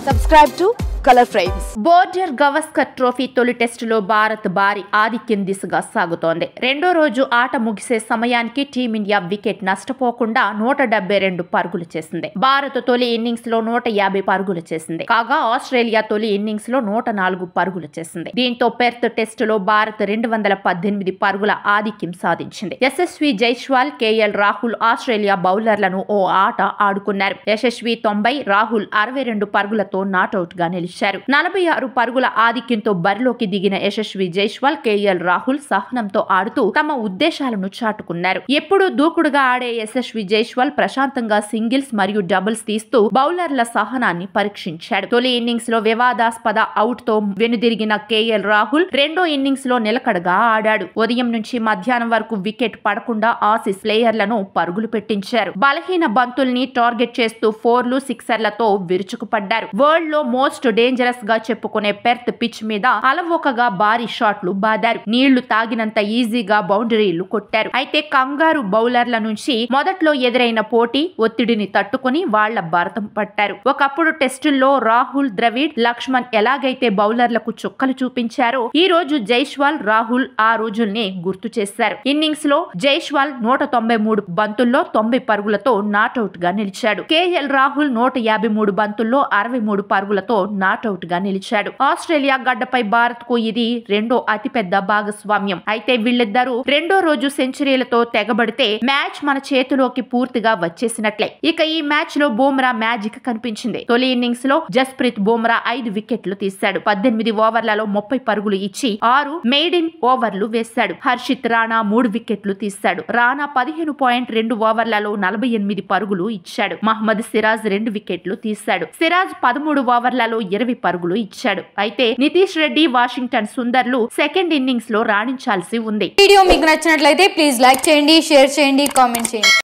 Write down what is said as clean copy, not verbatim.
Subscribe to Color Frames. Border Gavaskar trophy తొలి టెస్టులో భారత్ భారీ ఆధిక్యం దిశగా సాగుతోంది. రెండో రోజు ఆట ముగిసే సమయానికి టీమిండియా వికెట్ నష్టపోకుండా 172 పరుగులు చేసింది. భారత్ తొలి ఇన్నింగ్స్ లో 150 పరుగులు చేసింది. కాగా ఆస్ట్రేలియా తొలి ఇన్నింగ్స్ లో 104 పరుగులు చేసింది. దీంతో పెర్త్ టెస్టులో భారత్ 218 పరుగుల ఆధిక్యం సాధించింది. యశస్వి జైస్వాల్, కేఎల్ రాహుల్ ఆస్ట్రేలియా బౌలర్లను ఓ ఆట ఆడుకున్నారు. యశస్వి 90, రాహుల్ 62 పరుగులతో నాటౌట్ గా నిలిచారు. 46 పరుగుల ఆధిక్యంతో బరిలోకి దిగిన యశస్వి జైస్వాల్, కేఎల్ రాహుల్ సహనంతో ఆడుతూ తమ ఉద్దేశాలను చాటుకున్నారు. ఎప్పుడూ దూకుడుగా ఆడే యశస్వి జైస్వాల్ ప్రశాంతంగా సింగిల్స్ మరియు డబుల్స్ తీస్తూ బౌలర్ల సహనాన్ని పరీక్షించాడు. తొలి ఇన్నింగ్స్ లో వివాదాస్పద అవుట్ తో వెనుదిరిగిన కేఎల్ రాహుల్ రెండో ఇన్నింగ్స్ లో నిలకడగా ఆడాడు. ఉదయం నుంచి మధ్యాహ్నం వరకు వికెట్ పడకుండా ఆసీస్ ప్లేయర్లను పరుగులు పెట్టించారు. బలహీన బంతుల్ని టార్గెట్ చేస్తూ 4లు, 6ర్లతో విరుచుకుపడ్డారు. వరల్డ్ లో మోస్ట్ డేంజరస్ గా చెప్పుకునే పెర్త్ పిచ్ మీద అలవోకగా భారీ షాట్లు బాదారు. నీళ్లు తాగినంత ఈజీగా బౌండరీలు కొట్టారు. అయితే కంగారు బౌలర్ల నుంచి మొదట్లో ఎదురైన పోటీ ఒత్తిడిని తట్టుకుని వాళ్ల భారతం పట్టారు. ఒకప్పుడు టెస్టుల్లో రాహుల్ ద్రవిడ్, లక్ష్మణ్ ఎలాగైతే బౌలర్లకు చుక్కలు చూపించారో ఈ రోజు జైస్వాల్, రాహుల్ ఆ రోజుల్ని గుర్తు చేశారు. ఇన్నింగ్స్ లో జైస్వాల్ 193 బంతుల్లో 90 పరుగులతో నాటౌట్ గా నిలిచాడు. కేఎల్ రాహుల్ 153 బంతుల్లో 63 పరుగులతో నాటౌట్ గా నిలిచాడు. ఆస్ట్రేలియా గడ్డపై భారత్ కు ఇది రెండో అతిపెద్ద భాగస్వామ్యం. అయితే వీళ్ళిద్దరూ రెండో రోజు సెంచరీలతో తెగబడితే మ్యాచ్ మన చేతిలోకి పూర్తిగా వచ్చేసినట్లే. ఇక ఈ మ్యాచ్ లో బుమ్రా మ్యాజిక్ కనిపించింది. తొలి ఇన్నింగ్స్ లో జస్ప్రీత్ బుమ్రా 5 వికెట్లు తీశాడు. 18 ఓవర్లలో 30 పరుగులు ఇచ్చి 6 మెయిడిన్ ఓవర్లు వేశాడు. హర్షిత్ రాణా 3 వికెట్లు తీశాడు. రాణా 15.2 ఓవర్లలో 48 పరుగులు ఇచ్చాడు. మహ్మద్ సిరాజ్ 2 వికెట్లు తీశాడు. సిరాజ్ 13 ఓవర్లలో 20 పరుగులు ఇచ్చాడు. అయితే నితీష్ రెడ్డి, వాషింగ్టన్ సుందర్లు సెకండ్ ఇన్నింగ్స్ లో రాణించాల్సి ఉంది. వీడియో మీకు నచ్చినట్లయితే ప్లీజ్ లైక్ చేయండి, షేర్ చేయండి, కామెంట్ చేయండి.